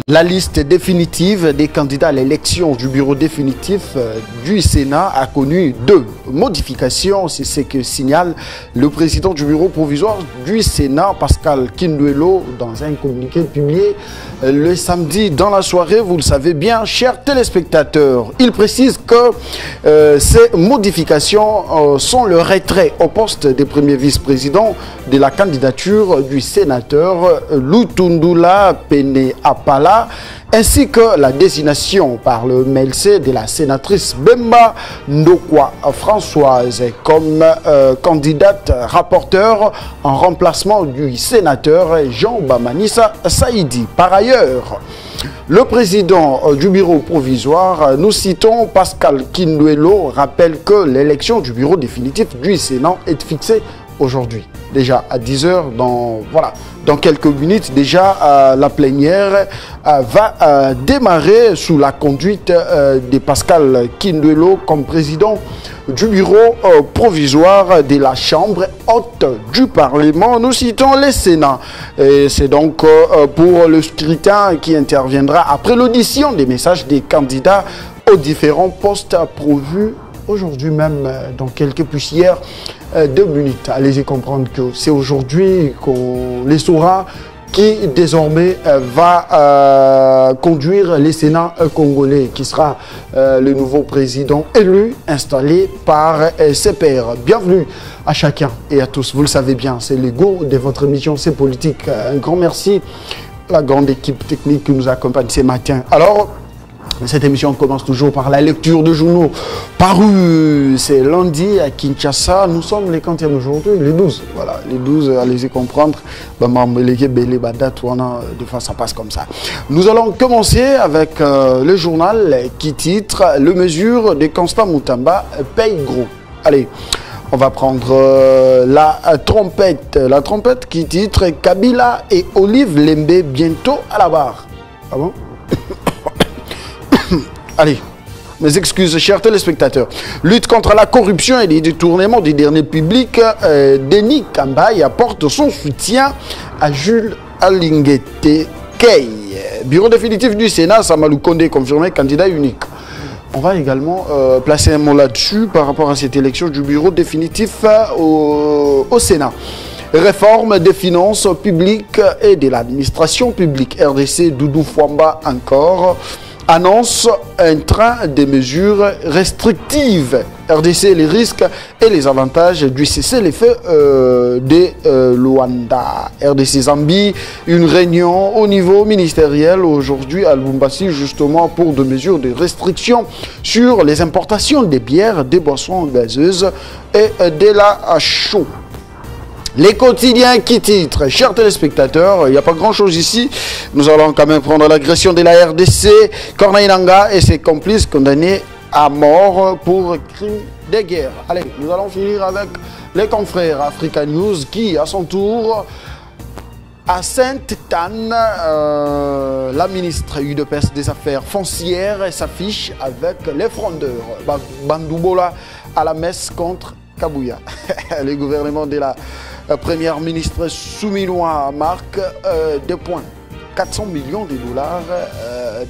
La liste définitive des candidats à l'élection du bureau définitif du Sénat a connu 2 modifications. C'est ce que signale le président du bureau provisoire du Sénat, Pascal Kinduelo, dans un communiqué publié le samedi dans la soirée. Vous le savez bien, chers téléspectateurs. Il précise que ces modifications sont le retrait au poste des premiers vice-présidents de la candidature du sénateur Lutundula Pene Apala, ainsi que la désignation par le MLC de la sénatrice Bemba Ndokwa Françoise comme candidate rapporteur en remplacement du sénateur Jean Bamanissa Saïdi. Par ailleurs, le président du bureau provisoire, nous citons Pascal Kinduelo, rappelle que l'élection du bureau définitif du Sénat est fixée aujourd'hui, déjà à 10 h, dans quelques minutes, déjà la plénière va démarrer sous la conduite de Pascal Kinduelo comme président du bureau provisoire de la Chambre haute du Parlement. Nous citons les Sénats. C'est donc pour le scrutin qui interviendra après l'audition des messages des candidats aux différents postes prévus aujourd'hui même, dans quelques poussières de minutes. Allez-y comprendre que c'est aujourd'hui qu'on les saura qui désormais va conduire les Sénats congolais, qui sera le nouveau président élu, installé par ses pairs. Bienvenue à chacun et à tous. Vous le savez bien, c'est l'ego de votre émission, c'est politique. Un grand merci à la grande équipe technique qui nous accompagne ce matin. Alors, cette émission commence toujours par la lecture de journaux parus. C'est lundi à Kinshasa. Nous sommes les 40e aujourd'hui, les 12. Voilà, les 12, allez-y comprendre. De fois, ça passe comme ça. Nous allons commencer avec le journal qui titre « Le mesure de Constant Moutamba paye gros ». Allez, on va prendre la trompette. La trompette qui titre « Kabila et Olive Lembe bientôt à la barre ». Ah bon? Allez, mes excuses, chers téléspectateurs. Lutte contre la corruption et les détournements des derniers publics, Denis Kambaye apporte son soutien à Jules Alinguete Key. Bureau définitif du Sénat, Samalou Kondé confirmé candidat unique. On va également placer un mot là-dessus par rapport à cette élection du bureau définitif au Sénat. Réforme des finances publiques et de l'administration publique. RDC Doudou Fwamba encore annonce un train de mesures restrictives. RDC, les risques et les avantages du cessez-le-feu de Luanda. RDC Zambie, une réunion au niveau ministériel aujourd'hui à Lubumbashi, justement pour des mesures de restriction sur les importations des bières, des boissons gazeuses et de la chaux. Les quotidiens qui titrent, chers téléspectateurs, il n'y a pas grand-chose ici. Nous allons quand même prendre l'agression de la RDC. Corneille Nangaa et ses complices condamnés à mort pour crimes de guerre. Allez, nous allons finir avec les confrères Africa News qui, à son tour, à Sainte-Tanne, la ministre UDPS des Affaires foncières s'affiche avec les frondeurs. Bandoubola à la messe contre Kabouya. Le gouvernement de la première ministre Soumilwa marque des points. 400 millions de dollars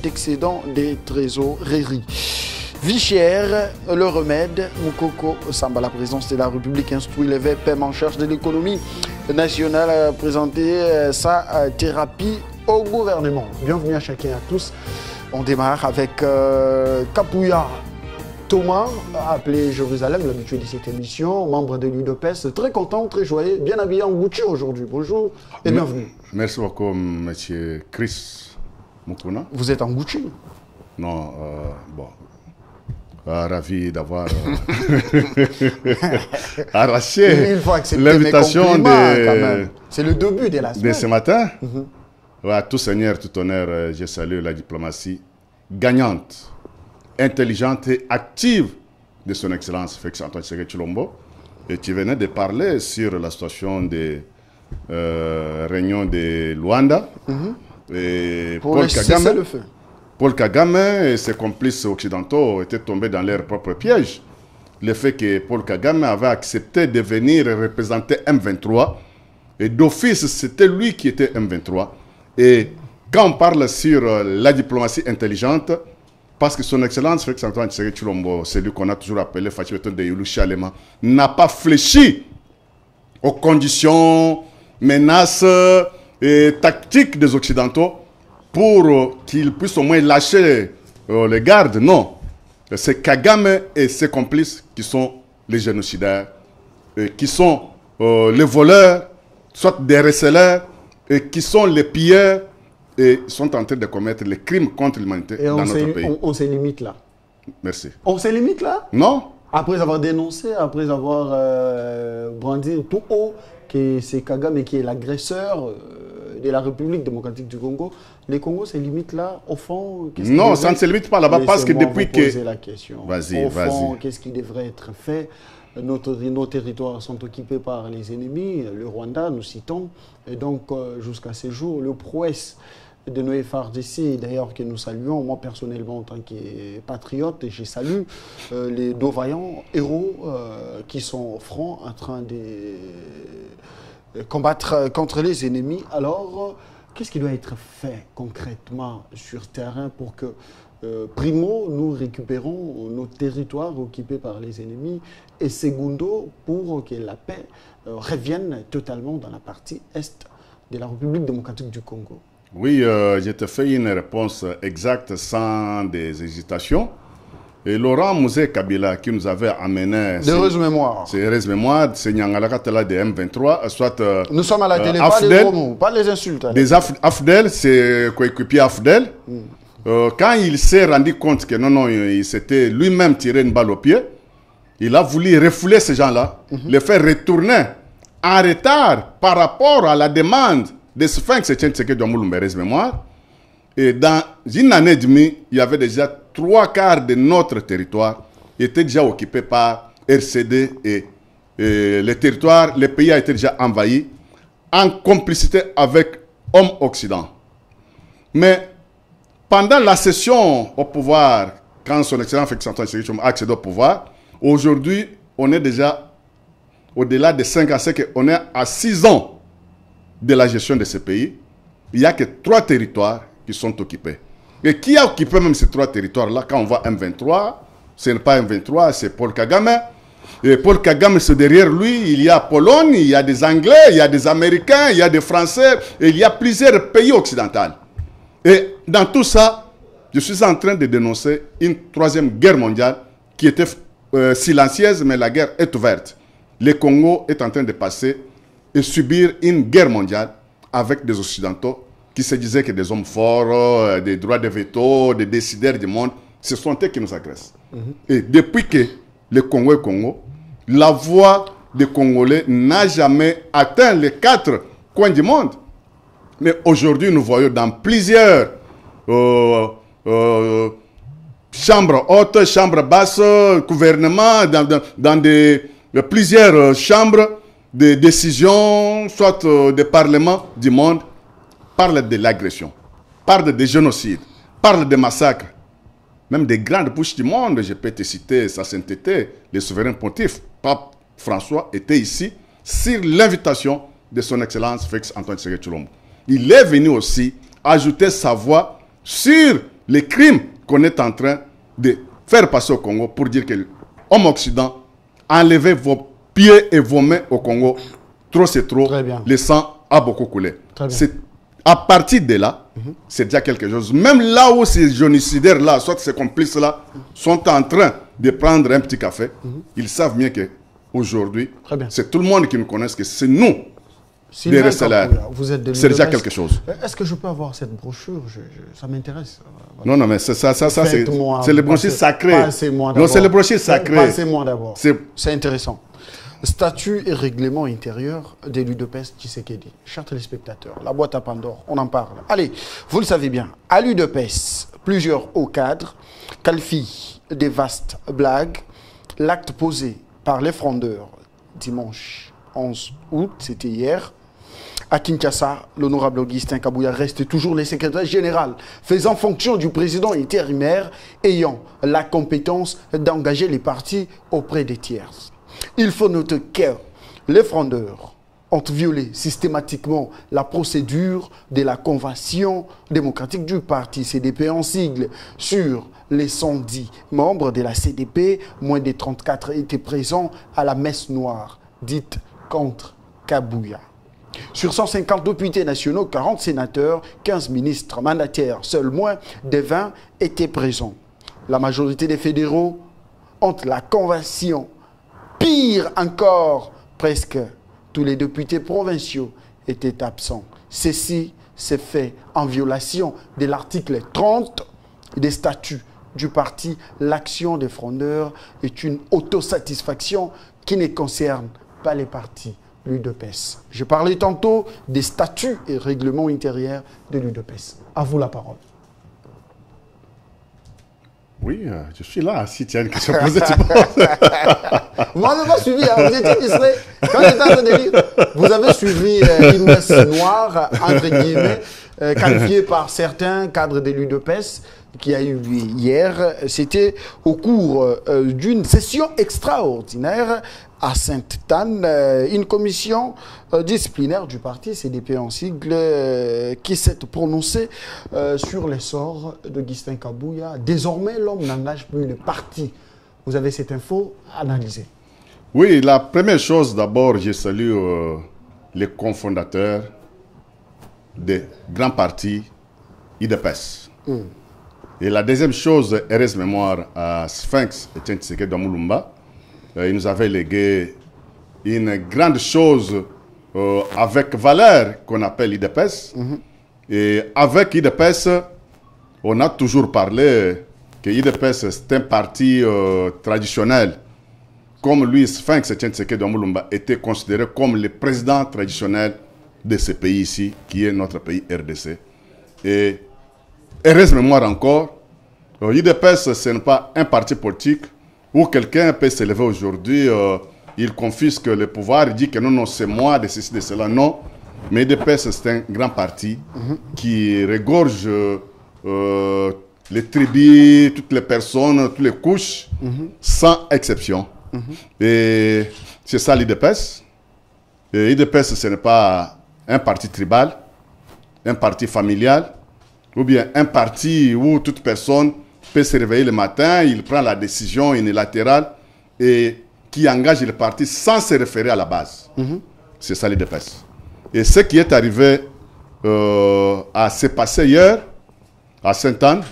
d'excédent des trésoreries. Vie chère, le remède. Moukoko Samba, la présidence de la République, instruit les VPM en charge de l'économie nationale à présenter sa thérapie au gouvernement. Bienvenue à chacun et à tous. On démarre avec Kapouya Thomas, appelé Jérusalem, l'habitué de cette émission, membre de l'UDPS, très content, très joyeux, bien habillé en Gucci aujourd'hui. Bonjour et bienvenue. Merci beaucoup, monsieur Chris Mukuna. Vous êtes en Gucci? Non, bon. Ravi d'avoir arraché l'invitation de... C'est le début de la semaine. De ce matin. Ouais, tout seigneur, tout honneur, je salue la diplomatie gagnante, intelligente et active de son Excellence Félix Antoine Tshisekedi Tshilombo. Et tu venais de parler sur la situation des réunions de Luanda. Et pour Paul Kagame, le feu. Paul Kagame et ses complices occidentaux étaient tombés dans leur propre piège. Le fait que Paul Kagame avait accepté de venir représenter M23, et d'office, c'était lui qui était M23. Et quand on parle sur la diplomatie intelligente, parce que son excellence Félix Antoine Tshisekedi Tshilombo, celui qu'on a toujours appelé Fachi Beton de Youlou Chalema, n'a pas fléchi aux conditions, menaces et tactiques des Occidentaux pour qu'ils puissent au moins lâcher les gardes. Non. C'est Kagame et ses complices qui sont les génocidaires, qui sont les voleurs, soit des receleurs, et qui sont les pilleurs et sont en train de commettre les crimes contre l'humanité dans notre pays. On se limite là. Merci. On se limite là? Non. Après avoir dénoncé, après avoir brandi tout haut que c'est Kagame qui est l'agresseur de la République démocratique du Congo, les Congos se limitent là, au fond? Non, ça ne se limite pas là-bas parce que depuis que... poser la question. Au fond, qu'est-ce qui devrait être fait? Nos territoires sont occupés par les ennemis, le Rwanda, nous citons, et donc jusqu'à ce jour, le prouesse de nos FARDC, d'ailleurs que nous saluons, moi personnellement en tant que patriote, je salue les deux vaillants héros qui sont au front en train de combattre contre les ennemis. Alors, qu'est-ce qui doit être fait concrètement sur terrain pour que, primo, nous récupérons nos territoires occupés par les ennemis et secondo, pour que la paix revienne totalement dans la partie est de la République démocratique du Congo? Oui, je te fais une réponse exacte sans des hésitations. Et Laurent Mouzé Kabila qui nous avait amené... D'heureuse mémoire. C'est heureuse mémoire, c'est Nyangalakatala de M23, soit... nous sommes à la télé, Afdel, pas les gros mots, pas les insultes. Des Afdel, c'est coéquipier Afdel. Quand il s'est rendu compte que non, il s'était lui-même tiré une balle au pied, il a voulu refouler ces gens-là, les faire retourner en retard par rapport à la demande de Sphinx et Tshisekedi de mémoire. Et dans une année et demie, il y avait déjà 3/4 de notre territoire qui était déjà occupé par RCD et les territoires, le pays a été déjà envahi en complicité avec Homme Occident. Mais pendant la session au pouvoir, quand son excellence Félix Antoine Tshisekedi a accédé au pouvoir, aujourd'hui, on est déjà au-delà de 5 ans, c'est qu'on est à 6 ans de la gestion de ce pays. Il n'y a que 3 territoires qui sont occupés. Et qui a occupé même ces 3 territoires-là? Quand on voit M23, ce n'est pas M23, c'est Paul Kagame. Et Paul Kagame, c'est derrière lui, il y a Pologne, il y a des Anglais, il y a des Américains, il y a des Français, et il y a plusieurs pays occidentaux. Et dans tout ça, je suis en train de dénoncer une 3e guerre mondiale qui était silencieuse, mais la guerre est ouverte. Le Congo est en train de passer et subir une guerre mondiale avec des Occidentaux qui se disaient que des hommes forts, des droits de veto, des décideurs du monde, ce sont eux qui nous agressent. Et depuis que le Congo est Congo, la voix des Congolais n'a jamais atteint les 4 coins du monde. Mais aujourd'hui, nous voyons dans plusieurs chambres hautes, chambres basses, gouvernements, dans plusieurs chambres de décision, soit des parlements du monde, parlent de l'agression, parlent de génocide, parlent de massacres. Même des grandes bouches du monde, je peux te citer sa sainteté, le souverain pontife, Pape François, était ici sur l'invitation de son excellence Félix Antoine Tshisekedi Tshilombo. Il est venu aussi ajouter sa voix sur les crimes qu'on est en train de faire passer au Congo pour dire que l'homme occident, enlevez vos pieds et vos mains au Congo. Trop c'est trop. Le sang a beaucoup coulé. À partir de là, c'est déjà quelque chose. Même là où ces génocidaires-là, soit ces complices-là, sont en train de prendre un petit café, ils savent bien qu'aujourd'hui, c'est tout le monde qui nous connaît, que c'est nous, les receleurs. C'est déjà quelque chose. Est-ce que je peux avoir cette brochure? Ça m'intéresse. Non, non, mais ça c'est les brochures sacrées. Non, c'est les brochures sacrées. Passez-moi d'abord. C'est intéressant. Statut et règlement intérieur de l'UDPS Tshisekedi. Chers téléspectateurs, la boîte à Pandore, on en parle. Allez, vous le savez bien, à l'UDPS, plusieurs hauts cadres qualifient des vastes blagues l'acte posé par les frondeurs dimanche 11 août, c'était hier. À Kinshasa, l'honorable Augustin Kabouya reste toujours le secrétaire général, faisant fonction du président intérimaire, ayant la compétence d'engager les partis auprès des tiers. Il faut noter que les frondeurs ont violé systématiquement la procédure de la convention démocratique du parti CDP en sigle. Sur les 110 membres de la CDP, moins de 34 étaient présents à la messe noire, dite contre Kabouya. Sur 150 députés nationaux, 40 sénateurs, 15 ministres mandataires, seuls moins de 20 étaient présents. La majorité des fédéraux ont la convention. Pire encore, presque tous les députés provinciaux étaient absents. Ceci s'est fait en violation de l'article 30 des statuts du parti. L'action des frondeurs est une autosatisfaction qui ne concerne pas les partis. L'UDPS. Je parlais tantôt des statuts et règlements intérieurs de l'UDPS. À vous la parole. Oui, je suis là. Si tu as une question à poser, tu poses. Vous m'avez pas suivi, hein. Vous étiez distrait. Quand j'étais en train de lire, vous avez suivi une messe noire, entre guillemets, qualifiée par certains cadres de l'UDPS, qui a eu lieu hier. C'était au cours d'une session extraordinaire à Sainte-Anne, une commission disciplinaire du parti CDP en sigle qui s'est prononcée sur l'essor de Augustin Kabouya. Désormais, l'homme n'engage plus le parti. Vous avez cette info analysée. Oui, la première chose, d'abord, je salue les cofondateurs des grands partis IDPS. Et la deuxième chose, heureuse mémoire à Sphinx Etienne Tshisekedi Moulumba. Il nous avait légué une grande chose avec valeur qu'on appelle IDPS. Et avec IDPS, on a toujours parlé que IDPS c'est un parti traditionnel. Comme lui, Sphinx Etienne Tshisekedi Moulumba était considéré comme le président traditionnel de ce pays ici, qui est notre pays RDC. Et heureuse mémoire encore, l'IDPS, ce n'est pas un parti politique où quelqu'un peut se lever aujourd'hui, il confisque le pouvoir, il dit que non, non, c'est moi, de ceci, de cela. Non, mais l'IDPS, c'est un grand parti qui regorge les tribus, toutes les personnes, toutes les couches, sans exception. Et c'est ça l'IDPS. Et l'IDPS, ce n'est pas un parti tribal, un parti familial, ou bien un parti où toute personne peut se réveiller le matin, il prend la décision unilatérale et qui engage le parti sans se référer à la base. C'est ça l'IDPS. Et ce qui est arrivé à se passer hier à Sainte-Anne,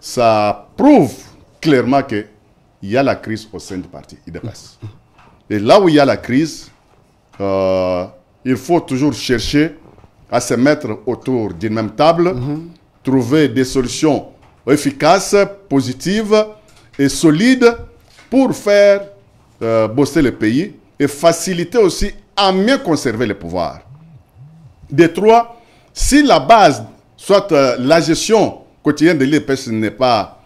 ça prouve clairement qu'il y a la crise au sein du parti IDPS. Et là où il y a la crise, il faut toujours chercher à se mettre autour d'une même table, trouver des solutions efficaces, positives et solides pour faire bosser le pays et faciliter aussi à mieux conserver le pouvoir. Des trois, si la base, soit la gestion quotidienne de l'IDPS n'est pas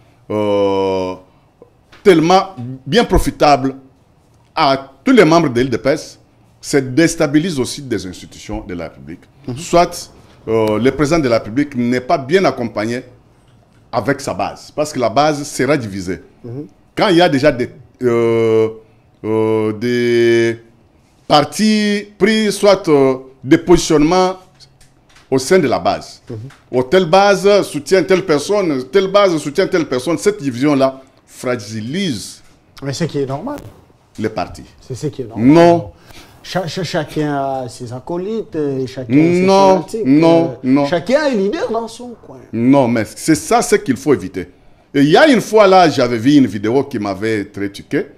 tellement bien profitable à tous les membres de l'IDPS, ça déstabilise aussi des institutions de la République. Soit le président de la République n'est pas bien accompagné avec sa base, parce que la base sera divisée. Quand il y a déjà des partis pris, soit des positionnements au sein de la base. Telle base soutient telle personne, telle base soutient telle personne. Cette division-là fragilise. Mais c'est ce qui est normal. Les partis. C'est ce qui est normal. Non. Chacun a ses acolytes, chacun a ses fanatiques. Non. Chacun est leader dans son coin. Non, mais c'est ça ce qu'il faut éviter. Et il y a une fois là, j'avais vu une vidéo qui m'avait très tuqué.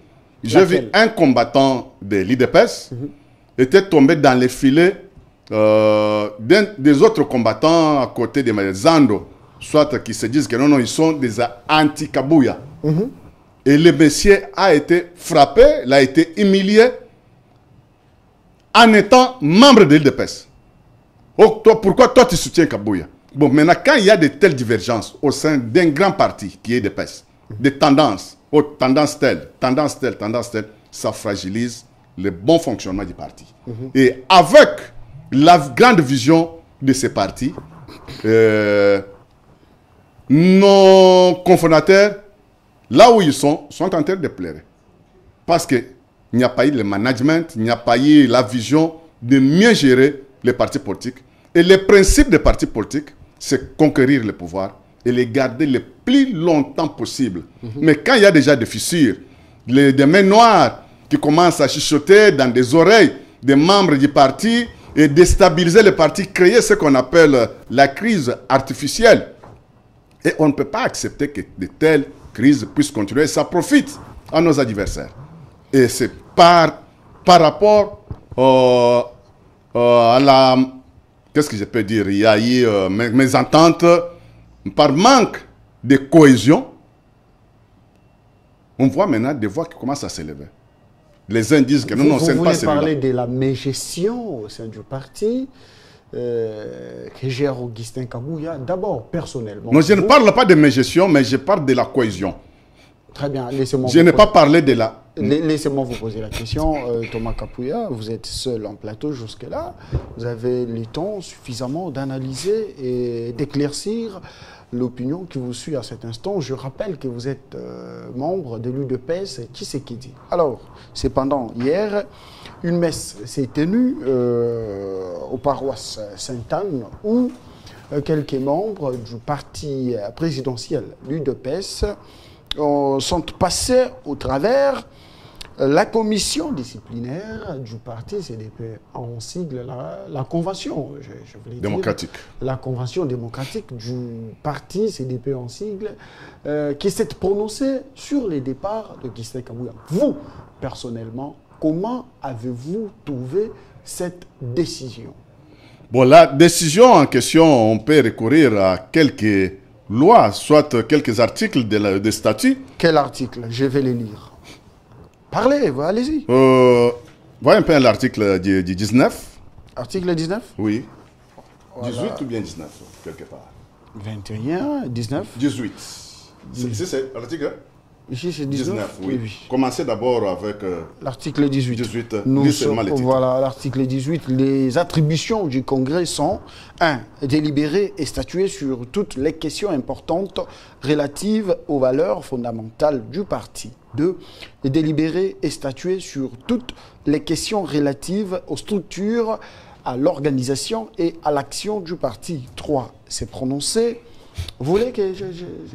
J'ai vu un combattant de l'IDPS était tombé dans les filets des autres combattants à côté de Zando, soit qui se disent que non, ils sont des anti-Kabouya. Et le monsieur a été frappé, il a été humilié en étant membre de l'IDPS. Pourquoi toi tu soutiens Kabouya? Bon, maintenant, quand il y a de telles divergences au sein d'un grand parti qui est l'IDPS, des tendances, tendance telle, ça fragilise le bon fonctionnement du parti. Et avec la grande vision de ces partis, nos cofondateurs, là où ils sont en train de pleurer. Parce qu'il n'y a pas eu le management, il n'y a pas eu la vision de mieux gérer les partis politiques. Et le principe des partis politiques, c'est conquérir le pouvoir et les garder le plus longtemps possible. Mais quand il y a déjà des fissures, des mains noires qui commencent à chuchoter dans des oreilles des membres du parti et déstabiliser le parti, créer ce qu'on appelle la crise artificielle. Et on ne peut pas accepter que de telles crises puissent continuer. Ça profite à nos adversaires. Et c'est par rapport à la... Qu'est-ce que je peux dire? Il y a eu mes ententes par manque de cohésion. On voit maintenant des voix qui commencent à s'élever. Les uns disent que non, c'est pas celui-là. Vous voulez parler de la mégestion au sein du parti que gère Augustin Kabouya, d'abord personnellement. Non, je ne parle pas de mégestion, mais je parle de la cohésion. Très bien, laissez-moi... Je n'ai pas parlé de la... Laissez-moi vous poser la question, Thomas Kabouya, vous êtes seul en plateau jusque-là. Vous avez le temps suffisamment d'analyser et d'éclaircir l'opinion qui vous suit à cet instant. Je rappelle que vous êtes membre de l'UDPS Tshisekedi. Alors, cependant, hier, une messe s'est tenue aux paroisses Sainte-Anne où quelques membres du parti présidentiel, l'UDPS, sont passés au travers la commission disciplinaire du parti CDP, en sigle la convention, je voulais démocratique. Dire, la convention démocratique du parti CDP en sigle, qui s'est prononcée sur les départs de Augustin Kabouya. Vous, personnellement, comment avez-vous trouvé cette décision? Bon, la décision en question, on peut recourir à quelques lois, soit quelques articles de statut. Quel article? Je vais les lire. Parlez, allez-y. Voyez un peu l'article du 19. Article 19? Oui. Voilà. 18 ou bien 19, quelque part. 21, 19. 18. C'est l'article? Ici, c'est 19. Oui. Commencez d'abord avec... l'article 18. 18. Nous voilà, l'article 18. Les attributions du Congrès sont 1. Délibérer et statuer sur toutes les questions importantes relatives aux valeurs fondamentales du parti. 2. Délibérer et statuer sur toutes les questions relatives aux structures, à l'organisation et à l'action du parti. 3. C'est prononcé. Vous voulez que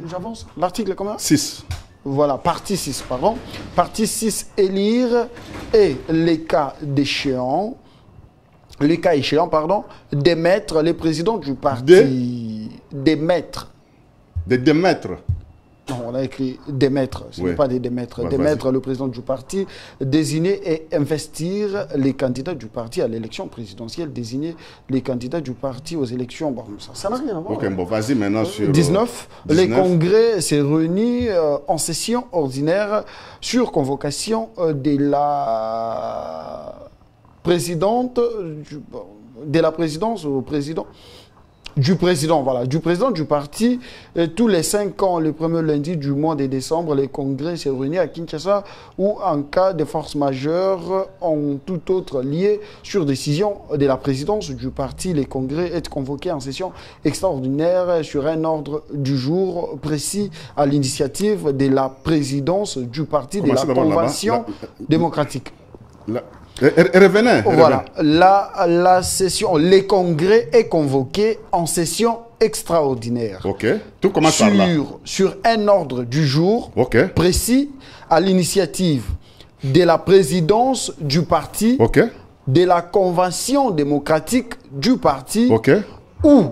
j'avance? L'article combien? 6. Voilà, partie 6, pardon. Partie 6, élire et les cas échéants, démettre les présidents du parti. Démettre. Démettre. Non, on a écrit démettre, ce n'est pas des démettre. Ouais, démettre le président du parti, désigner et investir les candidats du parti à l'élection présidentielle, désigner les candidats du parti aux élections. Bon, ça n'a rien à voir. Ok, bon, vas-y maintenant sur... 19. Le Congrès s'est réuni en session ordinaire sur convocation de la présidente, de la présidence au président. Du président du parti. Tous les 5 ans, le premier lundi du mois de décembre, les congrès s'est réunis à Kinshasa ou en cas de force majeure, en tout autre lié, sur décision de la présidence du parti, les congrès est convoqués en session extraordinaire sur un ordre du jour précis à l'initiative de la présidence du parti, de la convention démocratique. Revenez. Voilà, la session, les congrès est convoqué en session extraordinaire. Ok, tout commence par là. Sur un ordre du jour précis à l'initiative de la présidence du parti, de la convention démocratique du parti, ou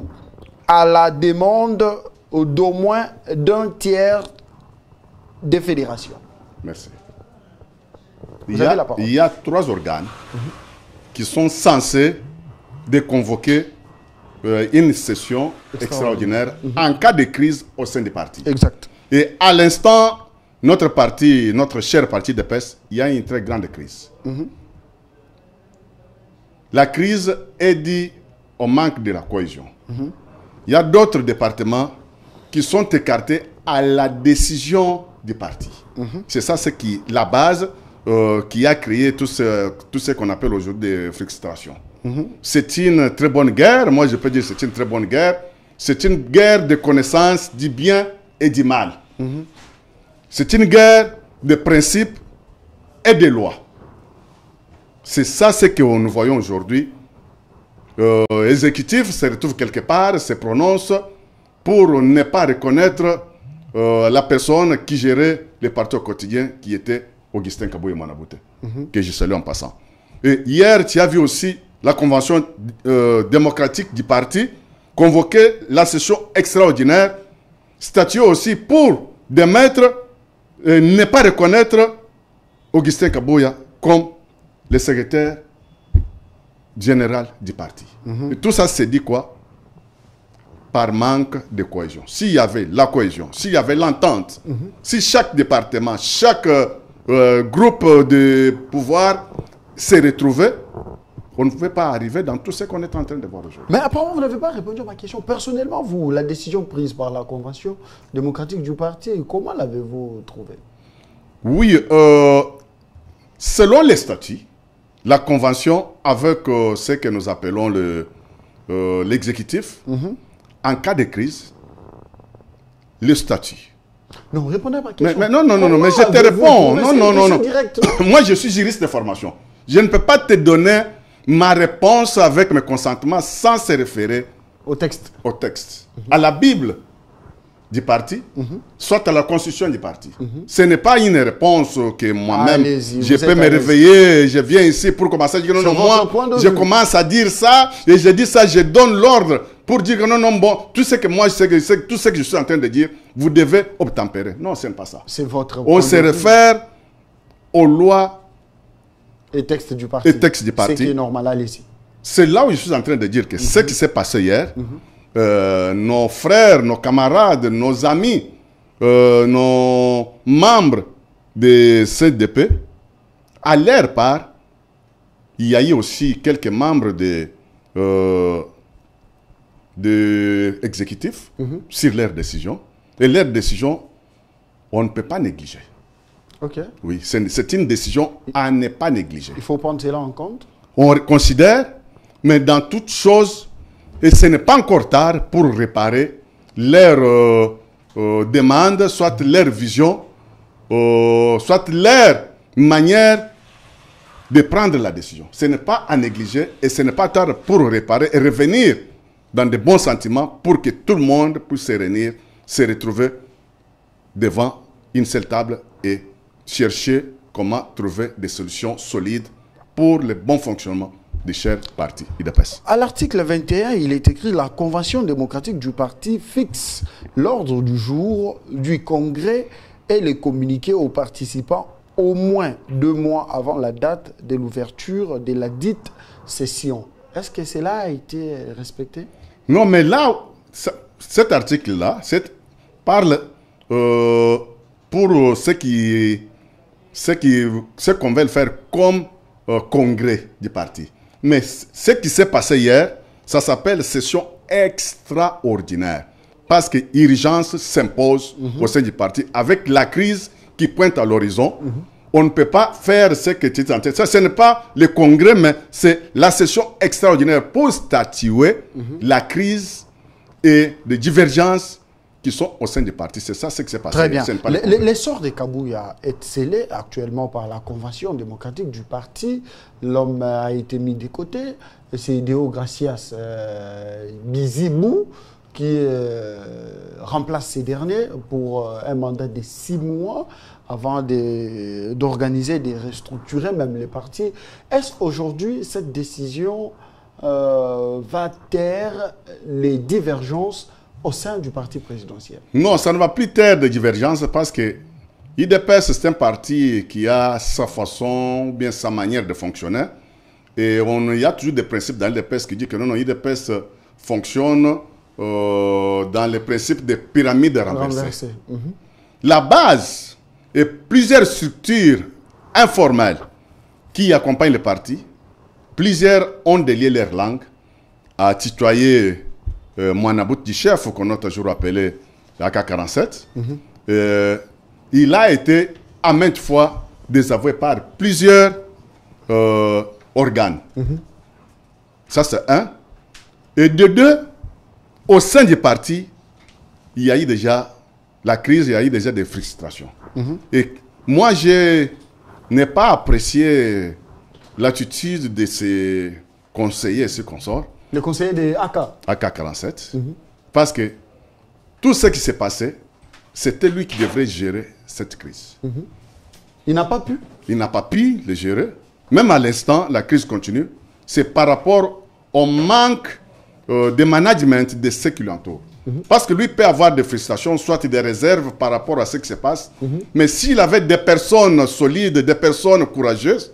à la demande d'au moins d'un tiers des fédérations. Merci. Vous avez la parole. Il y a 3 organes qui sont censés déconvoquer une session extraordinaire en cas de crise au sein des partis. Exact. Et à l'instant, notre parti, notre cher parti de PES, il y a une très grande crise. La crise est due au manque de la cohésion. Il y a d'autres départements qui sont écartés à la décision du parti. C'est ça, c'est la base qui a créé tout ce qu'on appelle aujourd'hui des frustrations. C'est une très bonne guerre. Moi, je peux dire que c'est une très bonne guerre. C'est une guerre de connaissance du bien et du mal. C'est une guerre de principes et de lois. C'est ça ce que nous voyons aujourd'hui exécutif se retrouve quelque part, se prononce pour ne pas reconnaître la personne qui gérait les partis au quotidien, qui était Augustin Kabuye Mwanabute, que je salue en passant. Et hier, tu as vu aussi la convention démocratique du parti convoquer la session extraordinaire, statuer aussi pour démettre, ne pas reconnaître Augustin Kabuye comme le secrétaire général du parti. Et tout ça se dit quoi? Par manque de cohésion. S'il y avait la cohésion, s'il y avait l'entente, si chaque département, chaque groupe de pouvoir s'est retrouvé, on ne pouvait pas arriver dans tout ce qu'on est en train de voir aujourd'hui. Mais apparemment, vous n'avez pas répondu à ma question. Personnellement, vous, la décision prise par la Convention démocratique du parti, comment l'avez-vous trouvée? Oui, selon les statuts, la Convention, avec ce que nous appelons l'exécutif, en cas de crise, le statut. Non, répondez à ma question. Mais non, mais je te réponds. Non. Moi, je suis juriste de formation. Je ne peux pas te donner ma réponse avec mes consentements sans se référer au texte. À la Bible du parti, soit à la constitution du parti. Ce n'est pas une réponse que moi-même, je peux me réveiller, je viens ici pour commencer à dire non, moi, je commence à dire ça, et je dis ça, je donne l'ordre pour dire que non, bon, tout ce que moi, tout ce que je suis en train de dire, vous devez obtempérer. Non, ce n'est pas ça. C'est votre On se réfère aux lois et textes du parti. Ce qui est normal, allez-y. C'est là où je suis en train de dire que ce qui s'est passé hier, nos frères, nos camarades, nos amis, nos membres de CDP, à leur part, il y a eu aussi quelques membres de l'exécutif sur leurs décisions. Et leurs décisions, on ne peut pas négliger. Ok. Oui, c'est une décision à ne pas négliger. Il faut prendre cela en compte. On considère, mais dans toute chose, et ce n'est pas encore tard pour réparer leurs demandes, soit leur vision, soit leur manière de prendre la décision. Ce n'est pas à négliger et ce n'est pas tard pour réparer et revenir dans de bons sentiments pour que tout le monde puisse se réunir, se retrouver devant une seule table et chercher comment trouver des solutions solides pour le bon fonctionnement des chers partis UDPS. À l'article 21, il est écrit « La Convention démocratique du parti fixe l'ordre du jour du congrès et les communiqués aux participants au moins 2 mois avant la date de l'ouverture de la dite session. » Est-ce que cela a été respecté? Non, mais là, cet article-là parle pour ce qu'on veut faire comme congrès du parti. Mais ce qui s'est passé hier, ça s'appelle session extraordinaire. Parce que l'urgence s'impose au sein du parti. Avec la crise qui pointe à l'horizon, on ne peut pas faire ce que tu es en train de faire. Ce n'est pas le congrès, mais c'est la session extraordinaire pour statuer la crise et les divergences qui sont au sein du parti. C'est ça ce qui s'est passé. Très bien. L'essor de Kabuye est scellé actuellement par la Convention démocratique du parti. L'homme a été mis de côté. C'est Deo Gracias Bizibou qui remplace ces derniers pour un mandat de 6 mois avant d'organiser, de restructurer même les partis. Est-ce aujourd'hui cette décision va taire les divergences au sein du parti présidentiel? Non, ça ne va plus taire de divergences parce que l'UDPS, c'est un parti qui a sa façon, bien sa manière de fonctionner. Et il y a toujours des principes dans l'UDPS qui disent que non, l'UDPS fonctionne dans les principes des pyramides renversées. La base et plusieurs structures informelles qui accompagnent le parti, plusieurs ont délié leur langue à tutoyer Mwanabute du chef, qu'on a toujours appelé AK-47. Il a été à maintes fois désavoué par plusieurs organes. Ça, c'est un. Et de deux, au sein du parti, il y a eu déjà la crise, il y a eu déjà des frustrations. Et moi, je n'ai pas apprécié l'attitude de ces conseillers et ces consorts Le conseiller de AK. AK-47. Parce que tout ce qui s'est passé, c'était lui qui devrait gérer cette crise. Il n'a pas pu. Il n'a pas pu le gérer. Même à l'instant, la crise continue. C'est par rapport au manque de management de ceux qui l'entourent. Parce que lui peut avoir des frustrations, soit des réserves par rapport à ce qui se passe. Mais s'il avait des personnes solides, des personnes courageuses,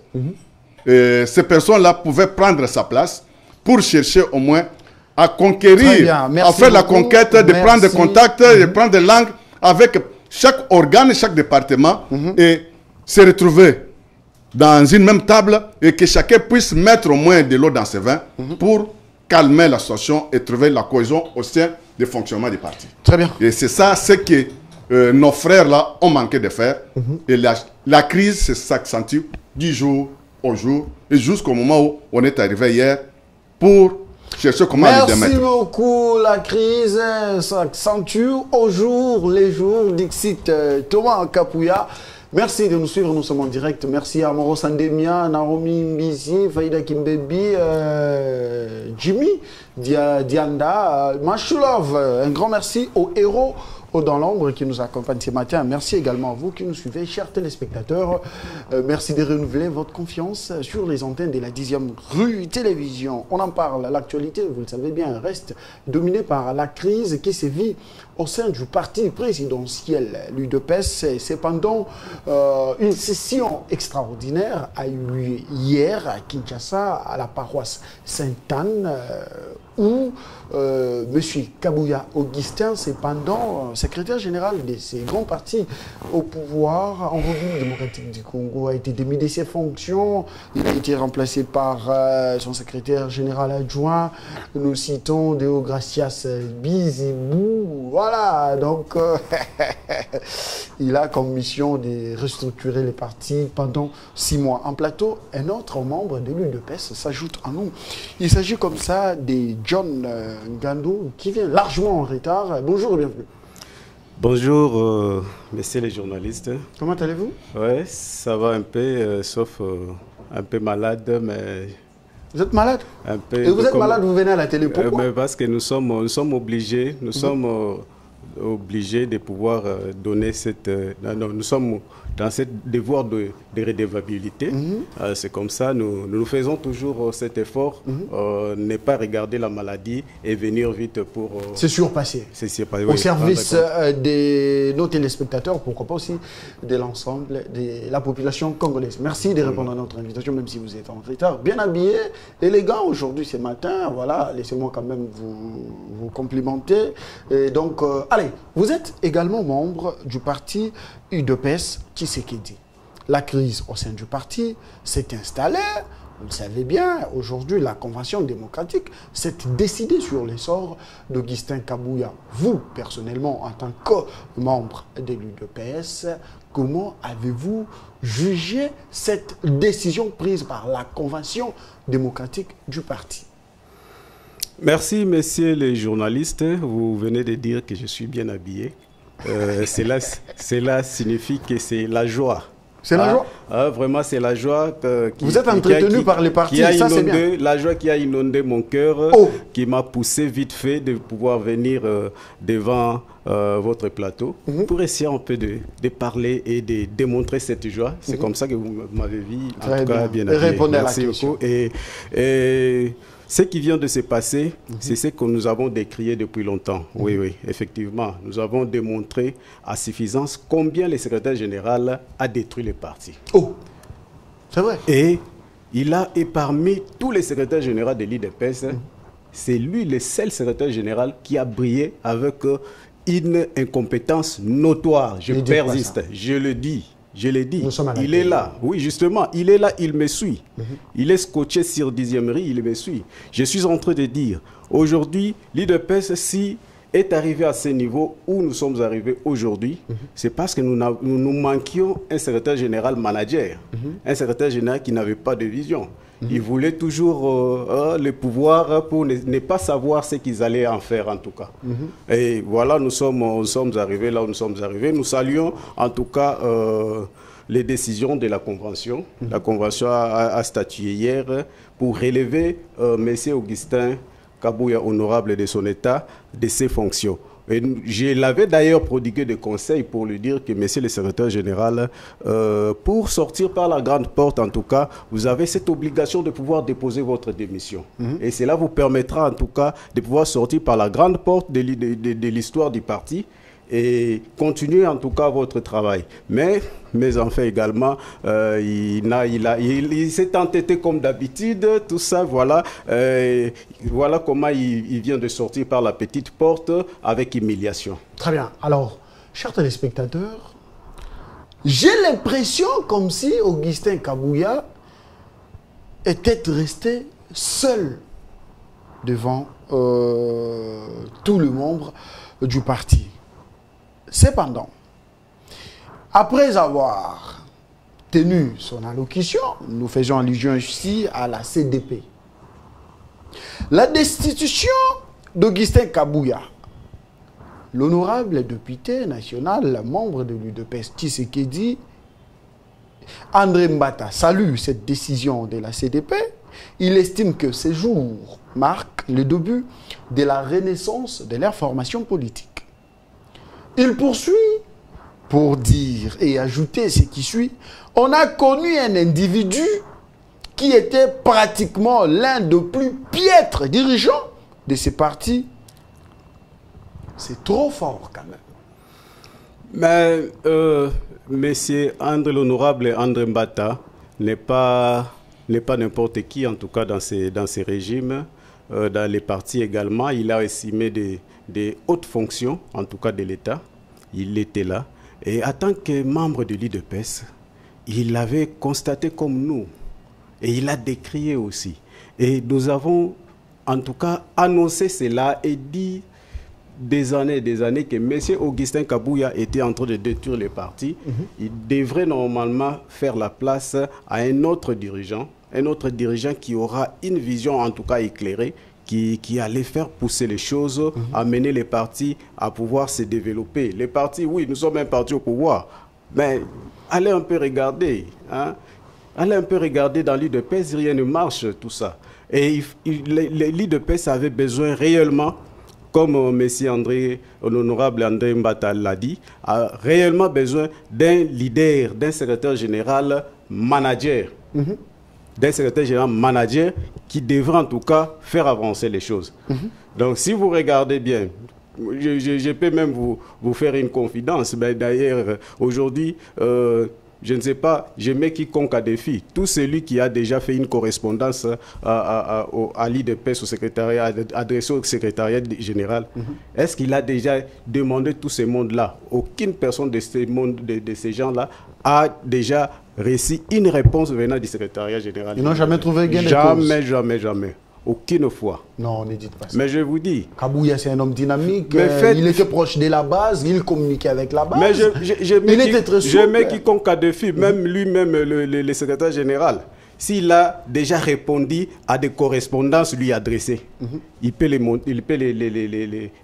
ces personnes-là pouvaient prendre sa place pour chercher au moins à conquérir, à faire la conquête, de prendre contact, de prendre langue avec chaque organe, chaque département et se retrouver dans une même table et que chacun puisse mettre au moins de l'eau dans ses vins pour calmer la situation et trouver la cohésion au sein du fonctionnement du parti. Très bien. Et c'est ça ce que nos frères là ont manqué de faire. Et la crise s'accentue du jour au jour et jusqu'au moment où on est arrivé hier pour chercher comment les démettre. Merci beaucoup. La crise s'accentue au jour les jours. Dixit Thomas Kapouya. Merci de nous suivre, nous sommes en direct. Merci à Moro Sandemia, Naomi Mbizi, Faïda Kimbebi, Jimmy Dianda, Machulov. Un grand merci aux héros dans l'ombre qui nous accompagnent ce matin. Merci également à vous qui nous suivez, chers téléspectateurs. Merci de renouveler votre confiance sur les antennes de la 10e rue télévision. On en parle. L'actualité, vous le savez bien, reste dominée par la crise qui sévit au sein du parti présidentiel, l'UDPS. Cependant, une session extraordinaire a eu lieu hier à Kinshasa, à la paroisse Sainte-Anne, où M. Kabouya Augustin, cependant, secrétaire général de ces grands partis au pouvoir en République démocratique du Congo, a été démis de ses fonctions. Il a été remplacé par son secrétaire général adjoint. Nous citons Deogracias Bizibou. Voilà, donc il a comme mission de restructurer les partis pendant 6 mois. En plateau, un autre membre de l'UDPS s'ajoute à nous. Il s'agit comme ça de John Ngandou, qui vient largement en retard. Bonjour et bienvenue. Bonjour, messieurs les journalistes. Comment allez-vous? Oui, ça va un peu, sauf un peu malade, mais... Vous êtes malade? Un peu. Et vous êtes malade, vous venez à la télé, pourquoi? Parce que nous sommes obligés, obligés de pouvoir donner cette... nous sommes dans ce devoir de redevabilité. C'est comme ça, nous faisons toujours cet effort, ne pas regarder la maladie et venir vite pour... C'est surpassé. C'est surpassé. Au service de nos téléspectateurs, pourquoi pas aussi de l'ensemble de la population congolaise. Merci de répondre à notre invitation, même si vous êtes en retard. Bien habillé, élégant aujourd'hui, ce matin. Voilà, laissez-moi quand même vous complimenter. Et donc, allez, vous êtes également membre du parti UDPS Tshisekedi. La crise au sein du parti s'est installée. Vous le savez bien, aujourd'hui, la Convention démocratique s'est décidée sur l'essor d'Augustin Kabouya. Vous, personnellement, en tant que membre de l'UDPS, comment avez-vous jugé cette décision prise par la Convention démocratique du parti? Merci, messieurs les journalistes. Vous venez de dire que je suis bien habillé. Cela signifie que c'est la joie. C'est la joie? Vraiment, c'est la joie. Vous êtes entretenu par les partis, ça c'est bien. La joie qui a inondé mon cœur, qui m'a poussé vite fait de pouvoir venir devant votre plateau pour essayer un peu de parler et de démontrer cette joie. C'est comme ça que vous m'avez vu, en tout cas, bien habillé. Répondez à la question. Et ce qui vient de se passer, c'est ce que nous avons décrié depuis longtemps. Oui, oui, effectivement. Nous avons démontré à suffisance combien le secrétaire général a détruit les partis. Oh, c'est vrai. Et parmi tous les secrétaires généraux de l'IDPS, c'est lui le seul secrétaire général qui a brillé avec une incompétence notoire. Je persiste, je le dis. Je l'ai dit, il est là. Oui, justement, il est là, il me suit. Il est scotché sur 10e rue, il me suit. Je suis en train de dire, aujourd'hui, l'IDPS, si est arrivé à ce niveau où nous sommes arrivés aujourd'hui, c'est parce que nous manquions un secrétaire général manager, un secrétaire général qui n'avait pas de vision. Ils voulaient toujours le pouvoir pour ne pas savoir ce qu'ils allaient en faire, en tout cas. Et voilà, nous sommes arrivés là où nous sommes arrivés. Nous saluons, en tout cas, les décisions de la Convention. La Convention a statué hier pour relever M. Augustin Kabouya honorable de son état, de ses fonctions. Et je l'avais d'ailleurs prodigué des conseils pour lui dire que, monsieur le secrétaire général, pour sortir par la grande porte, en tout cas, vous avez cette obligation de pouvoir déposer votre démission. Et cela vous permettra, en tout cas, de pouvoir sortir par la grande porte de l'histoire du parti et continuer en tout cas votre travail. Mais enfin également, il s'est entêté comme d'habitude, tout ça, voilà. Voilà comment il vient de sortir par la petite porte avec humiliation. Très bien. Alors, chers téléspectateurs, j'ai l'impression comme si Augustin Kabouya était resté seul devant tous les membres du parti. Cependant, après avoir tenu son allocution, nous faisons allusion ici à la CDP. La destitution d'Augustin Kabouya, l'honorable député national, membre de l'UDPS Tshisekedi, André Mbata, salue cette décision de la CDP. Il estime que ces jours marquent le début de la renaissance de leur formation politique. Il poursuit pour dire et ajouter ce qui suit. On a connu un individu qui était pratiquement l'un des plus piètres dirigeants de ces partis. C'est trop fort quand même. Mais monsieur André l'honorable André Mbata n'est pas n'importe qui, en tout cas dans ces régimes, dans les partis également. Il a estimé des hautes fonctions, en tout cas de l'État. Il était là. Et en tant que membre de l'UDPS, il avait constaté comme nous. Et il a décrié aussi. Et nous avons, en tout cas, annoncé cela et dit des années que M. Augustin Kabouya était en train de détruire les partis. Il devrait normalement faire la place à un autre dirigeant qui aura une vision, en tout cas éclairée, qui allait faire pousser les choses, amener les partis à pouvoir se développer. Les partis, oui, nous sommes un parti au pouvoir, mais allez un peu regarder, hein? Allez un peu regarder dans l'UDPS, rien ne marche, tout ça. Et l'UDPS avait besoin réellement, comme l'honorable André Mbata l'a dit, a réellement besoin d'un leader, d'un secrétaire général manager. D'un secrétaire général manager qui devrait en tout cas faire avancer les choses. Donc si vous regardez bien, je peux même vous faire une confidence. D'ailleurs, aujourd'hui, je ne sais pas, je mets quiconque à défi. Tout celui qui a déjà fait une correspondance à l'IDPS, au secrétariat, adressé au secrétariat général, est-ce qu'il a déjà demandé tout ce monde-là? Aucune personne de ces gens-là a déjà reçu une réponse venant du secrétariat général. Ils n'ont jamais trouvé gain de cause. Jamais. Aucune fois. Non, ne dites pas ça. Mais je vous dis. Kabouya, c'est un homme dynamique. Il était proche de la base, il communiquait avec la base. Mais il était très souple. Je mets quiconque à défi, même lui-même, le secrétaire général. S'il a déjà répondu à des correspondances lui adressées, il peut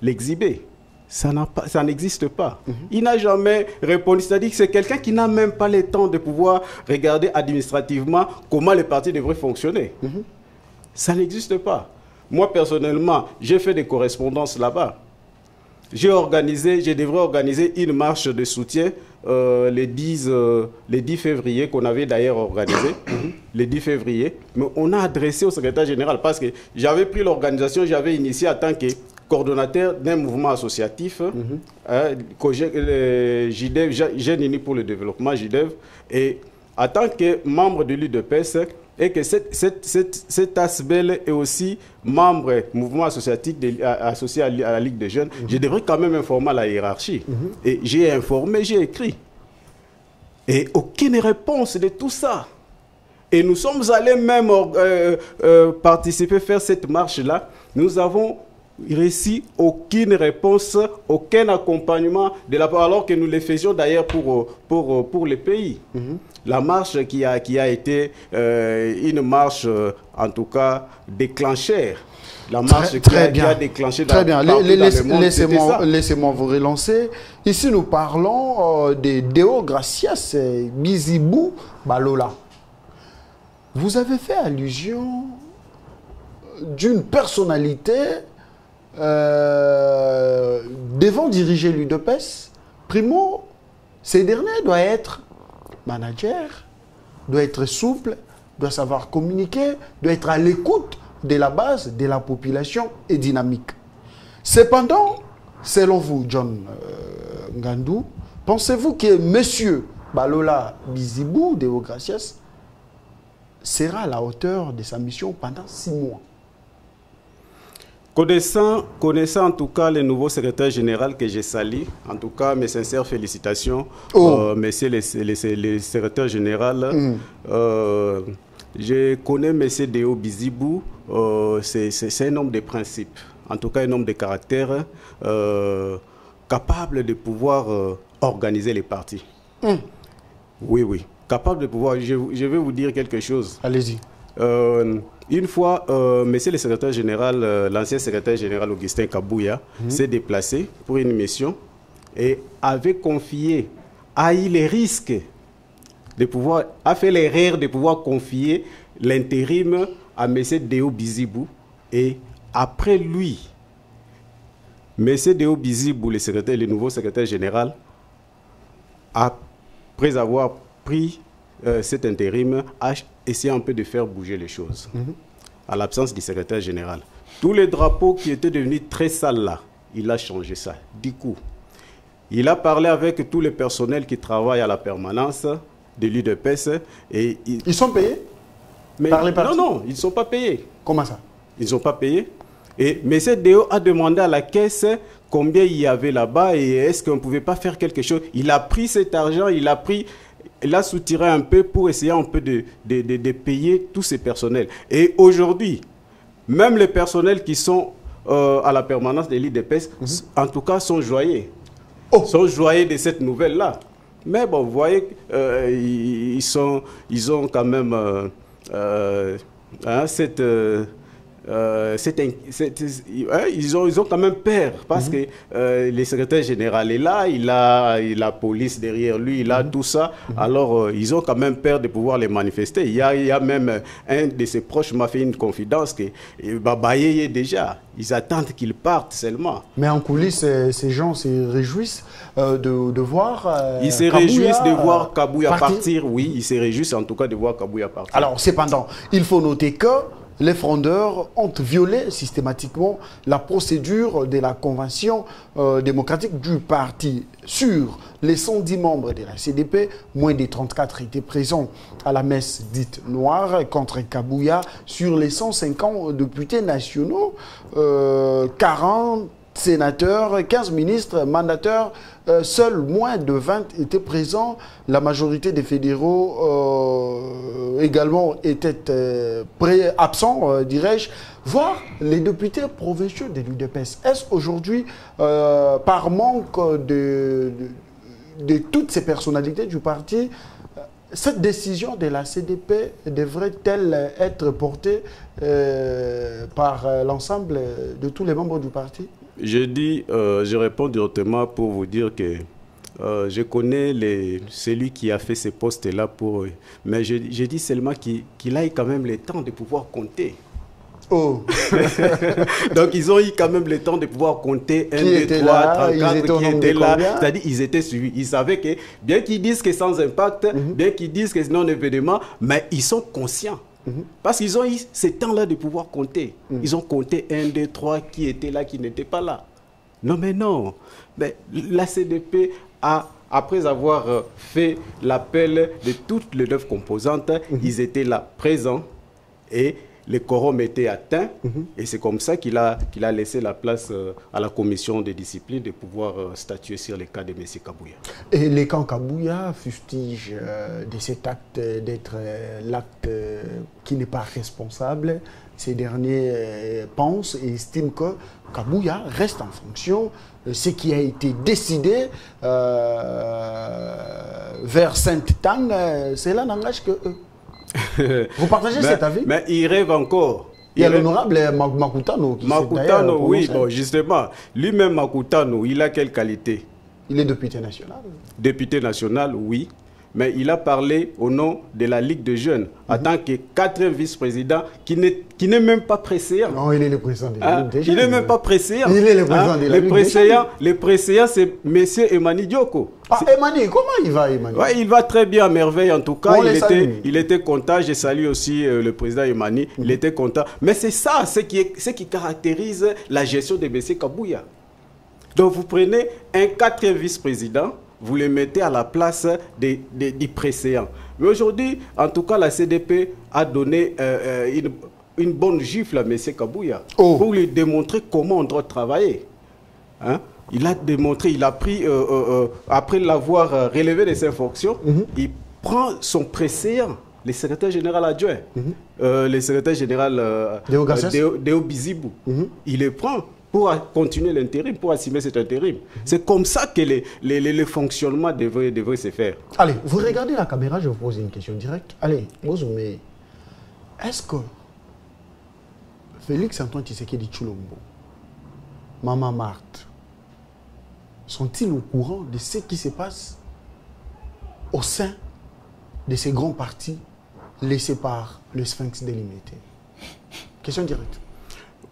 l'exhiber. Ça n'existe pas. Il n'a jamais répondu. C'est-à-dire que c'est quelqu'un qui n'a même pas le temps de pouvoir regarder administrativement comment les partis devraient fonctionner. Ça n'existe pas. Moi, personnellement, j'ai fait des correspondances là-bas. Je devrais organiser une marche de soutien le 10 février, qu'on avait d'ailleurs organisé, le 10 février. Mais on a adressé au secrétaire général parce que j'avais pris l'organisation, j'avais initié en tant que coordonnateur d'un mouvement associatif, JDEV, Jeunes Unis pour le Développement, JDEV, et en tant que membre de l'UDPS, et que cet ASBEL est aussi membre mouvement associatif associé à la Ligue des Jeunes, je devrais quand même informer la hiérarchie. Et j'ai informé, j'ai écrit. Et aucune réponse de tout ça. Et nous sommes allés même participer, faire cette marche-là. Nous avons reçu aucune réponse, aucun accompagnement de la part, alors que nous le faisions d'ailleurs pour le pays. La marche qui a été une marche, en tout cas, déclenchère. La marche qui a déclenché très bien. Laissez-moi vous relancer. Ici, nous parlons de Deo Gracias Bizibou Balola. Vous avez fait allusion d'une personnalité devant diriger l'UDPS. Primo, ces derniers doivent être manager, doit être souple, doit savoir communiquer, doit être à l'écoute de la base, de la population et dynamique. Cependant, selon vous, John Ngandou, pensez-vous que M. Balola Bizibou de Gracias sera à la hauteur de sa mission pendant 6 mois? Connaissant en tout cas le nouveau secrétaire général que j'ai sali, en tout cas mes sincères félicitations, messieurs les secrétaires général. Je connais M. Deo Bizibou, c'est un homme de principe, en tout cas un homme de caractère, capable de pouvoir organiser les partis. Oui, oui, capable de pouvoir. Je vais vous dire quelque chose. Allez-y. Une fois, monsieur le secrétaire général, l'ancien secrétaire général Augustin Kabouya, s'est déplacé pour une mission et avait confié, a eu les risques de pouvoir, a fait l'erreur de pouvoir confier l'intérim à monsieur Deo Bizibou. Et après lui, monsieur Deo Bizibou, le nouveau secrétaire général, après avoir pris cet intérim, a essayé un peu de faire bouger les choses, à l'absence du secrétaire général. Tous les drapeaux qui étaient devenus très sales là, il a changé ça. Du coup, il a parlé avec tous les personnels qui travaillent à la permanence de l'UDPS. Et ils sont payés? Mais par les partis? Non, ils ne sont pas payés. Comment ça? Ils ne sont pas payés. Et M. Deo a demandé à la caisse combien il y avait là-bas et est-ce qu'on ne pouvait pas faire quelque chose. Il a pris cet argent, il a soutiré un peu pour essayer un peu de payer tous ces personnels. Et aujourd'hui, même les personnels qui sont à la permanence de l'IDPS, en tout cas, sont joyeux. Sont joyeux de cette nouvelle-là. Mais bon, vous voyez, ils ont quand même ils ont quand même peur parce que le secrétaire général est là, il a la police derrière lui, il a tout ça. Alors, ils ont quand même peur de pouvoir les manifester. Il y a même un de ses proches m'a fait une confidence que Babaye est déjà. Ils attendent qu'il parte seulement. Mais en coulisses, ces gens se réjouissent de voir ils se réjouissent de voir Kabouya partir. Oui, ils se réjouissent en tout cas de voir Kabouya partir. Alors, cependant, il faut noter que les frondeurs ont violé systématiquement la procédure de la convention démocratique du parti. Sur les 110 membres de la CDP, moins de 34 étaient présents à la messe dite noire contre Kabouya. Sur les 150 députés nationaux, 40 sénateurs, 15 ministres, mandateurs, seuls moins de 20 étaient présents. La majorité des fédéraux également étaient absents, dirais-je, voire les députés provinciaux de l'UDPS. Est-ce aujourd'hui, par manque de toutes ces personnalités du parti, cette décision de la CDP devrait-elle être portée par l'ensemble de tous les membres du parti? Je réponds directement pour vous dire que je connais celui qui a fait ces postes-là, mais je dis seulement qu'il a eu quand même le temps de pouvoir compter. Oh. Donc ils ont eu quand même le temps de pouvoir compter 1, 2, 3, 34 qui étaient là. C'est-à-dire qu'ils étaient suivis. Ils savaient que, bien qu'ils disent que sans impact, bien qu'ils disent que c'est non-événement, mais ils sont conscients. Parce qu'ils ont eu ce temps-là de pouvoir compter. Ils ont compté 1, 2, 3 qui étaient là, qui n'étaient pas là. Non, mais non. Mais la CDP après avoir fait l'appel de toutes les 9 composantes, ils étaient là présents et le quorum était atteint. Et c'est comme ça qu'il a laissé la place à la commission de discipline de pouvoir statuer sur les cas de M. Kabouya. Et les camps Kabouya fustigent de cet acte d'être l'acte qui n'est pas responsable. Ces derniers pensent et estiment que Kabouya reste en fonction. Ce qui a été décidé vers Sainte-Tang, cela n'engage que eux. Vous partagez cet avis? Mais il rêve encore. Il y a l'honorable Makutano. Makutano, oui, bon, justement. Lui-même, Makutano, il a quelle qualité? Il est député national. Député national, oui. mais il a parlé au nom de la Ligue de jeunes, en tant que 4e vice-président, qui n'est même pas préséant. Non, il est le président de la Ligue des jeunes. Il n'est même pas préséant. Il est le président de la Ligue des jeunes. Le préséant, c'est M. Emani Dioko. Ah, Emani, comment il va, Emani? Ouais, il va très bien, à merveille en tout cas. Il était content. Je salue aussi le président Emani. Il était content. Mais c'est ça, ce qui caractérise la gestion de M. Kabouya. Donc vous prenez un 4e vice-président, vous le mettez à la place du préséant. Mais aujourd'hui, en tout cas, la CDP a donné une bonne gifle à M. Kabouya pour lui démontrer comment on doit travailler. Hein? Il a démontré, il a pris, après l'avoir relevé de ses fonctions, il prend son préséant, le secrétaire général adjoint, le secrétaire général Deo Bizibou. Il le prend pour continuer l'intérim, pour assumer cet intérim. C'est comme ça que le fonctionnement devrait se faire. Allez, vous regardez la caméra, je vous pose une question directe. Allez, Mozoumé, est-ce que Félix Antoine Tshisekedi Tshilombo, Maman Marthe, sont-ils au courant de ce qui se passe au sein de ces grands partis laissés par le Sphinx délimité? Question directe.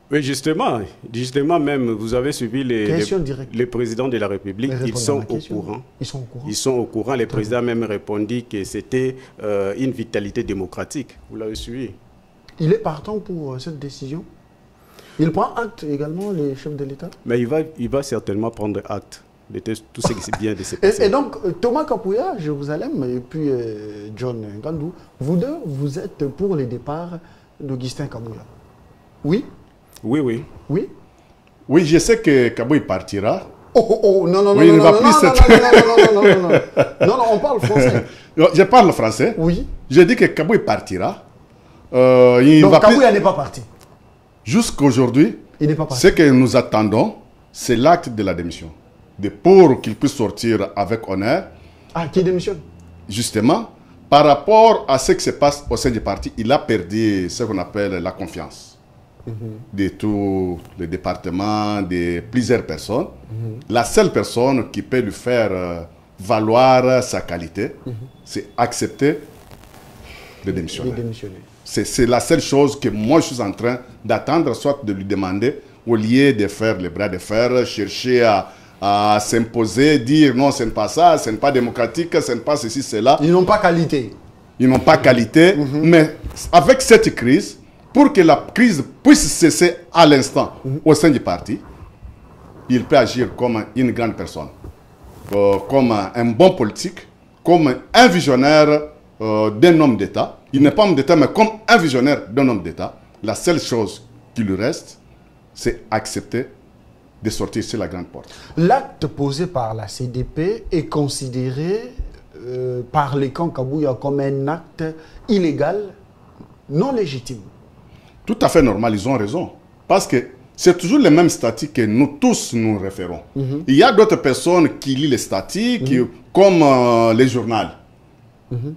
Oui, justement même, vous avez suivi les présidents de la République, ils sont au courant. Ils sont au courant. Le président a même répondu que c'était une vitalité démocratique. Vous l'avez suivi. Il est partant pour cette décision? Il prend acte également, les chefs de l'État? Mais il va certainement prendre acte de tout ce qui vient de se passer. Et donc, Thomas Kapouya, Jérusalem, et puis John Ngandou, vous deux, vous êtes pour le départ d'Augustin Kabouya? Oui? Oui. Oui? Oui, je sais que Kabouya partira. Non, on parle français. Je parle français. Oui. Je dis que Kabouya partira. Donc Kabouya n'est pas parti. Jusqu'aujourd'hui, il n'est pas parti. Ce que nous attendons, c'est l'acte de la démission. Pour qu'il puisse sortir avec honneur. Ah, qui démissionne? Justement, par rapport à ce qui se passe au sein du parti, il a perdu ce qu'on appelle la confiance de tous les départements, de plusieurs personnes. La seule personne qui peut lui faire valoir sa qualité, c'est accepter de démissionner. C'est la seule chose que moi je suis en train d'attendre, soit de lui demander, au lieu de faire les bras de fer, chercher à s'imposer, dire non, ce n'est pas ça, ce n'est pas démocratique, ce n'est pas ceci, cela. Ils n'ont pas qualité. Ils n'ont pas qualité, mais avec cette crise, pour que la crise puisse cesser à l'instant au sein du parti, il peut agir comme une grande personne, comme un bon politique, comme un visionnaire d'un homme d'État. Il n'est pas homme d'État, mais comme un visionnaire d'un homme d'État. La seule chose qui lui reste, c'est accepter de sortir sur la grande porte. L'acte posé par la CDP est considéré par les camps Kabouya comme un acte illégal, non légitime. Tout à fait normal, ils ont raison. Parce que c'est toujours les mêmes statuts que nous tous nous référons. Il y a d'autres personnes qui lisent les statuts, comme les journaux.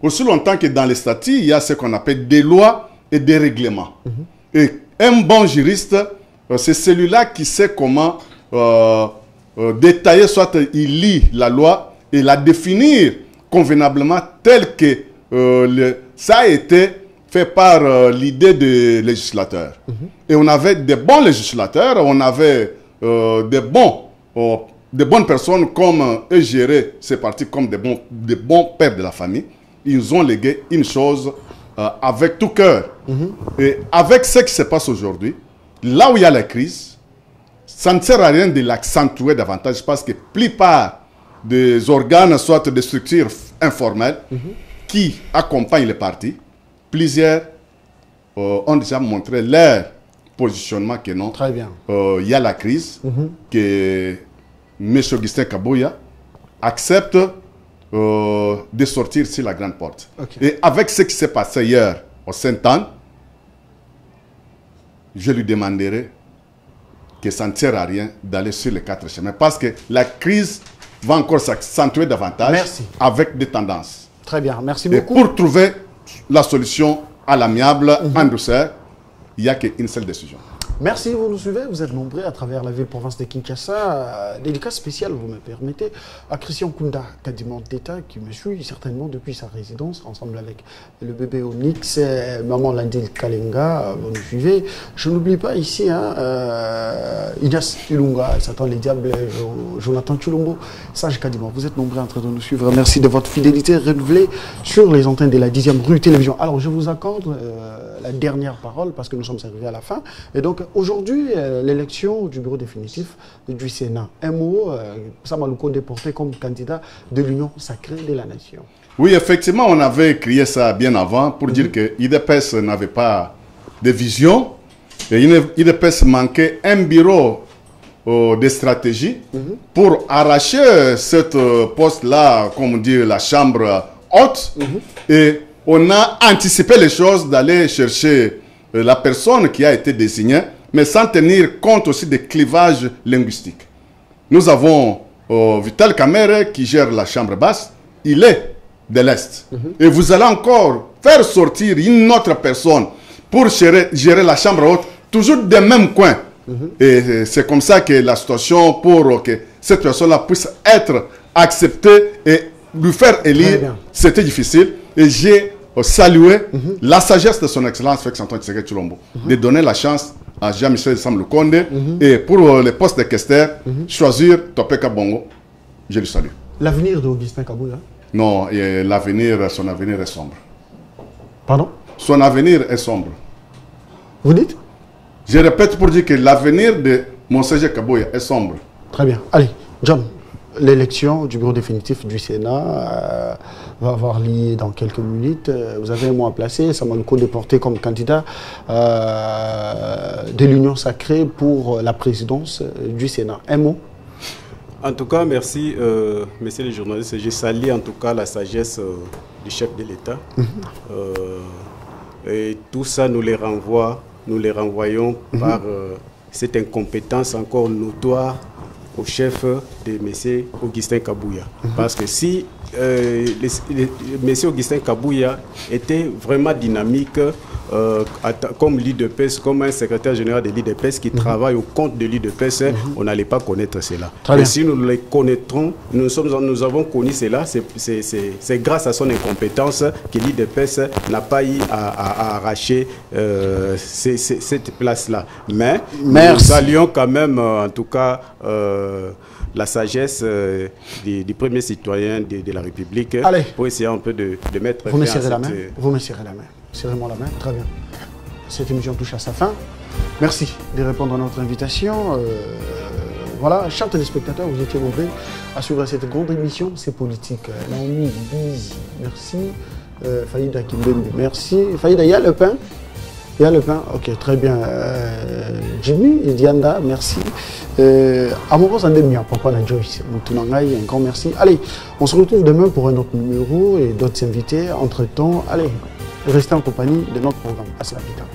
Aussi longtemps que dans les statuts, il y a ce qu'on appelle des lois et des règlements. Et un bon juriste, c'est celui-là qui sait comment détailler, soit il lit la loi et la définir convenablement tel que ça a été fait par l'idée des législateurs. Et on avait des bons législateurs, on avait des bonnes personnes comme eux géraient ces partis comme des bons pères de la famille. Ils ont légué une chose avec tout cœur. Et avec ce qui se passe aujourd'hui, là où il y a la crise, ça ne sert à rien de l'accentuer davantage parce que la plupart des organes, soit des structures informelles qui accompagnent les partis, plusieurs ont déjà montré leur positionnement que non. Très bien. Il y a la crise, que M. Augustin Kabouya accepte de sortir sur la grande porte. Et avec ce qui s'est passé hier au Saint-Anne, je lui demanderai que ça ne sert à rien d'aller sur les 4 chemins. Parce que la crise va encore s'accentuer davantage avec des tendances. Très bien, merci beaucoup. Et pour trouver la solution à l'amiable, en douceur, il n'y a qu'une seule décision. Merci, vous nous suivez, vous êtes nombreux à travers la ville-province de Kinshasa. Dédicace spéciale, vous me permettez, à Christian Kunda, Kadimon d'État, qui me suit certainement depuis sa résidence, ensemble avec le bébé Onyx, maman Landil Kalenga, vous nous suivez. Je n'oublie pas ici, Ignace Ilunga, Satan les Diables, Jonathan Chulombo, Sage Kadimon. Vous êtes nombreux en train de nous suivre. Merci de votre fidélité renouvelée sur les antennes de la 10e rue Télévision. Alors, je vous accorde la dernière parole parce que nous sommes arrivés à la fin. Et donc, aujourd'hui, l'élection du bureau définitif du Sénat. Un mot, Sama Lukonde porté comme candidat de l'Union sacrée de la nation. Oui, effectivement, on avait crié ça bien avant pour dire que l'IDPS n'avait pas de vision. Et l'IDPS manquait un bureau de stratégie pour arracher cette poste-là, comme on dit, la chambre haute. Et on a anticipé les choses d'aller chercher la personne qui a été désignée, mais sans tenir compte aussi des clivages linguistiques. Nous avons Vital Kamerhe qui gère la chambre basse, il est de l'Est. Et vous allez encore faire sortir une autre personne pour gérer la chambre haute, toujours des mêmes coins. Et c'est comme ça que la situation, pour que cette personne-là puisse être acceptée et lui faire élire, c'était difficile. Et j'ai salué la sagesse de son excellence Félix Antoine Tshisekedi Tshilombo de donner la chance à Jean-Michel Sam Lukonde et pour le poste de questeur, choisir Topeka Bongo. Je le salue. L'avenir d'Augustin Kabouya? Non, son avenir est sombre. Pardon? Son avenir est sombre. Vous dites? Je répète pour dire que l'avenir de Monseigneur Kabouya est sombre. Très bien. Allez, John, l'élection du bureau définitif du Sénat va avoir lieu dans quelques minutes. Vous avez un mot à placer. Ça m'a le coup de porter comme candidat de l'Union sacrée pour la présidence du Sénat. Un mot? En tout cas, merci, messieurs les journalistes. Je salue en tout cas la sagesse du chef de l'État. Et tout ça, nous les renvoyons par cette incompétence encore notoire au chef de M. Augustin Kabouya. Parce que si M. Augustin Kabouya était vraiment dynamique, comme l'IDPS, comme un secrétaire général de l'IDPS qui travaille au compte de l'IDPS, on n'allait pas connaître cela. Et si nous les connaîtrons, nous avons connu cela, c'est grâce à son incompétence que l'IDPS n'a pas eu à arracher cette place-là. Mais nous saluons quand même, en tout cas, la sagesse des premiers citoyens de la République. Allez. Pour essayer un peu de mettre vous me serrez la main. Vous me serrez la main. Serrez-moi la main. Très bien. Cette émission touche à sa fin. Merci de répondre à notre invitation. Voilà, chers téléspectateurs, vous étiez nombreux à suivre cette grande émission. C'est politique. Naomi, Bizi, merci. Faïda Kimbembe, merci. Faïda, il y a le pain? Il y a le pain? Ok, très bien. Jimmy et Dianda, merci. Amoros Andemia, Papa na Joyce, Moutounangaï, un grand merci. Allez, on se retrouve demain pour un autre numéro et d'autres invités. Entre-temps, allez, restez en compagnie de notre programme. À la plus tard.